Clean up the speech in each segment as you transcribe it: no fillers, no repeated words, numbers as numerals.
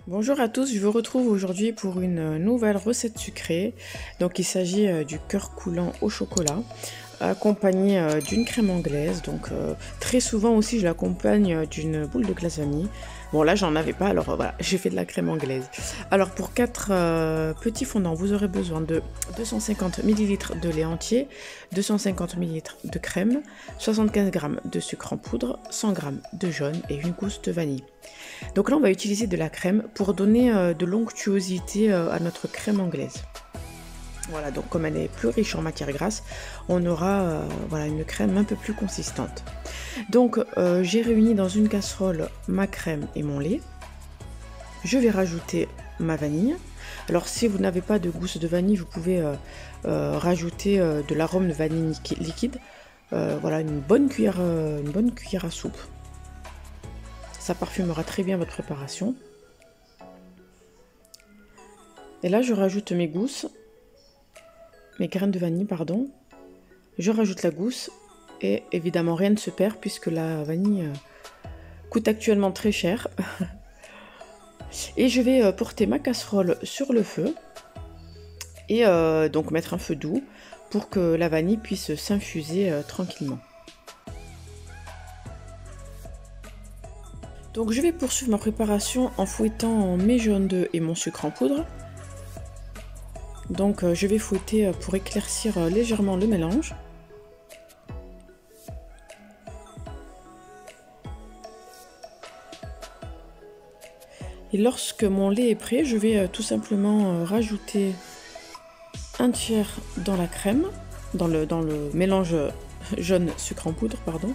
Bonjour à tous, je vous retrouve aujourd'hui pour une nouvelle recette sucrée. Donc il s'agit du cœur coulant au chocolat, accompagné d'une crème anglaise. Donc très souvent aussi je l'accompagne d'une boule de glace vanille. Bon là j'en avais pas, alors voilà, j'ai fait de la crème anglaise. Alors pour 4 petits fondants, vous aurez besoin de 250 ml de lait entier, 250 ml de crème, 75 g de sucre en poudre, 100 g de jaune et une gousse de vanille. Donc là, on va utiliser de la crème pour donner de l'onctuosité à notre crème anglaise. Voilà, donc comme elle est plus riche en matière grasse, on aura voilà, une crème un peu plus consistante. Donc j'ai réuni dans une casserole ma crème et mon lait. Je vais rajouter ma vanille. Alors si vous n'avez pas de gousse de vanille, vous pouvez rajouter de l'arôme de vanille liquide. Voilà, une bonne cuillère à soupe. Ça parfumera très bien votre préparation. Et là, je rajoute mes graines de vanille, pardon. Je rajoute la gousse et évidemment rien ne se perd puisque la vanille coûte actuellement très cher. Et je vais porter ma casserole sur le feu et donc mettre un feu doux pour que la vanille puisse s'infuser tranquillement. Donc je vais poursuivre ma préparation en fouettant mes jaunes d'œufs et mon sucre en poudre. Donc je vais fouetter pour éclaircir légèrement le mélange. Et lorsque mon lait est prêt, je vais tout simplement rajouter un tiers dans la crème, dans le mélange jaune sucre en poudre, pardon.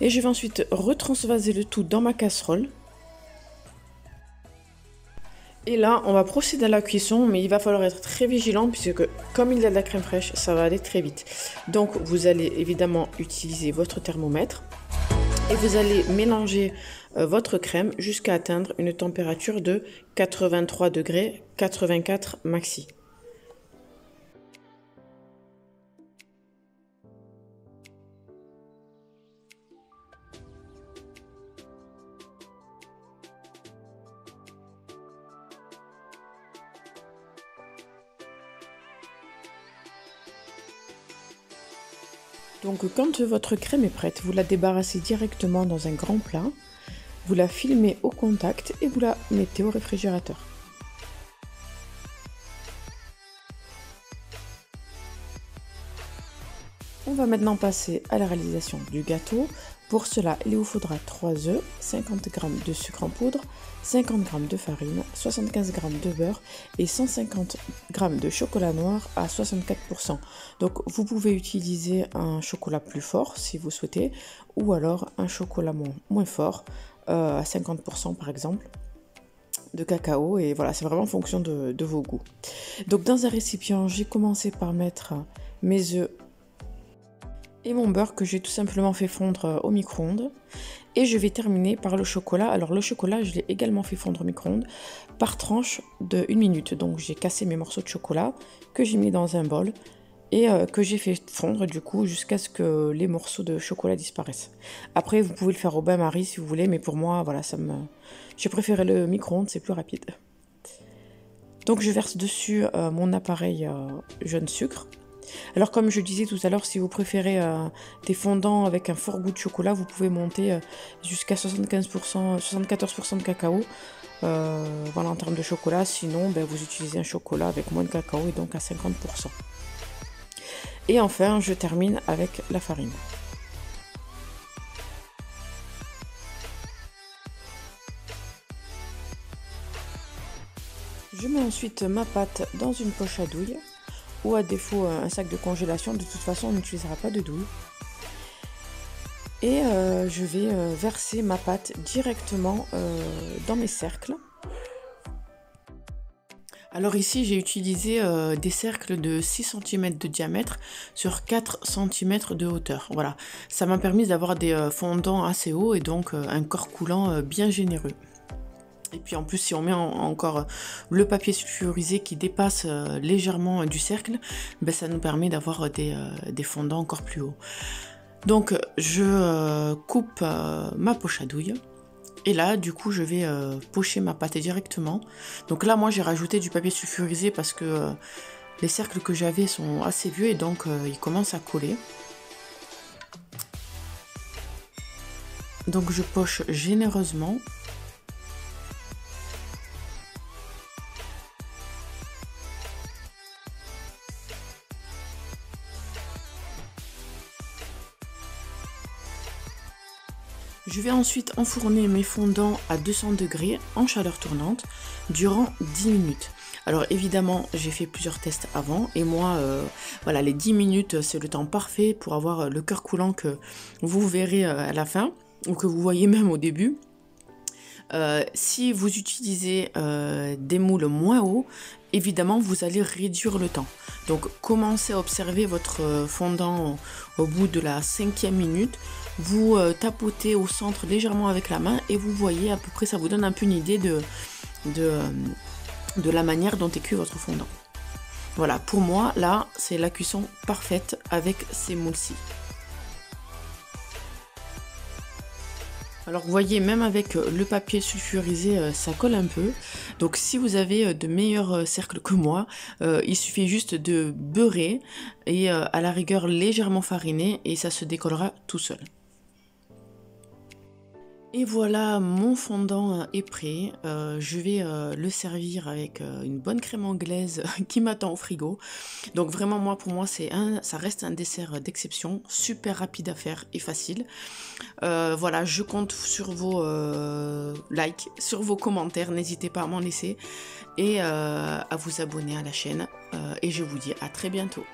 Et je vais ensuite retransvaser le tout dans ma casserole. Et là, on va procéder à la cuisson, mais il va falloir être très vigilant puisque comme il y a de la crème fraîche, ça va aller très vite. Donc vous allez évidemment utiliser votre thermomètre et vous allez mélanger votre crème jusqu'à atteindre une température de 83 degrés, 84 maxi. Donc quand votre crème est prête, vous la débarrassez directement dans un grand plat, vous la filmez au contact et vous la mettez au réfrigérateur. On va maintenant passer à la réalisation du gâteau. Pour cela, il vous faudra 3 œufs, 50 g de sucre en poudre, 50 g de farine, 75 g de beurre et 150 g de chocolat noir à 64%. Donc vous pouvez utiliser un chocolat plus fort si vous souhaitez, ou alors un chocolat moins fort, à 50% par exemple, de cacao. Et voilà, c'est vraiment en fonction de vos goûts. Donc dans un récipient, j'ai commencé par mettre mes œufs et mon beurre que j'ai tout simplement fait fondre au micro-ondes. Et je vais terminer par le chocolat. Alors le chocolat, je l'ai également fait fondre au micro-ondes par tranche de 1 minute. Donc j'ai cassé mes morceaux de chocolat que j'ai mis dans un bol et que j'ai fait fondre du coup jusqu'à ce que les morceaux de chocolat disparaissent. Après vous pouvez le faire au bain-marie si vous voulez, mais pour moi voilà, j'ai préféré le micro-ondes, c'est plus rapide. Donc je verse dessus mon appareil jaune sucre. Alors comme je disais tout à l'heure, si vous préférez des fondants avec un fort goût de chocolat, vous pouvez monter jusqu'à 75%, 74% de cacao. Voilà, en termes de chocolat. Sinon, vous utilisez un chocolat avec moins de cacao et donc à 50%. Et enfin, je termine avec la farine. Je mets ensuite ma pâte dans une poche à douille, ou à défaut un sac de congélation. De toute façon on n'utilisera pas de douille. Et je vais verser ma pâte directement dans mes cercles. Alors ici j'ai utilisé des cercles de 6 cm de diamètre sur 4 cm de hauteur. Voilà, ça m'a permis d'avoir des fondants assez hauts et donc un corps coulant bien généreux. Et puis en plus, si on met encore le papier sulfurisé qui dépasse légèrement du cercle, ça nous permet d'avoir des fondants encore plus hauts. Donc je coupe ma poche à douille Et là, du coup, je vais pocher ma pâte directement. Donc là, moi, j'ai rajouté du papier sulfurisé parce que les cercles que j'avais sont assez vieux et donc ils commencent à coller. Donc je poche généreusement. Je vais ensuite enfourner mes fondants à 200 degrés en chaleur tournante durant 10 minutes. Alors évidemment, j'ai fait plusieurs tests avant et moi, voilà, les 10 minutes, c'est le temps parfait pour avoir le cœur coulant que vous verrez à la fin ou que vous voyez même au début. Si vous utilisez des moules moins hauts, évidemment, vous allez réduire le temps. Donc, commencez à observer votre fondant au bout de la 5e minute. Vous tapotez au centre légèrement avec la main et vous voyez à peu près, ça vous donne un peu une idée de la manière dont est cuit votre fondant. Voilà, pour moi, là, c'est la cuisson parfaite avec ces moules-ci. Alors vous voyez, même avec le papier sulfurisé, ça colle un peu. Donc si vous avez de meilleurs cercles que moi, il suffit juste de beurrer et à la rigueur légèrement fariner et ça se décollera tout seul. Et voilà, mon fondant est prêt. Je vais le servir avec une bonne crème anglaise qui m'attend au frigo. Donc vraiment, pour moi, ça reste un dessert d'exception, super rapide à faire et facile. Voilà, je compte sur vos likes, sur vos commentaires. N'hésitez pas à m'en laisser et à vous abonner à la chaîne. Et je vous dis à très bientôt.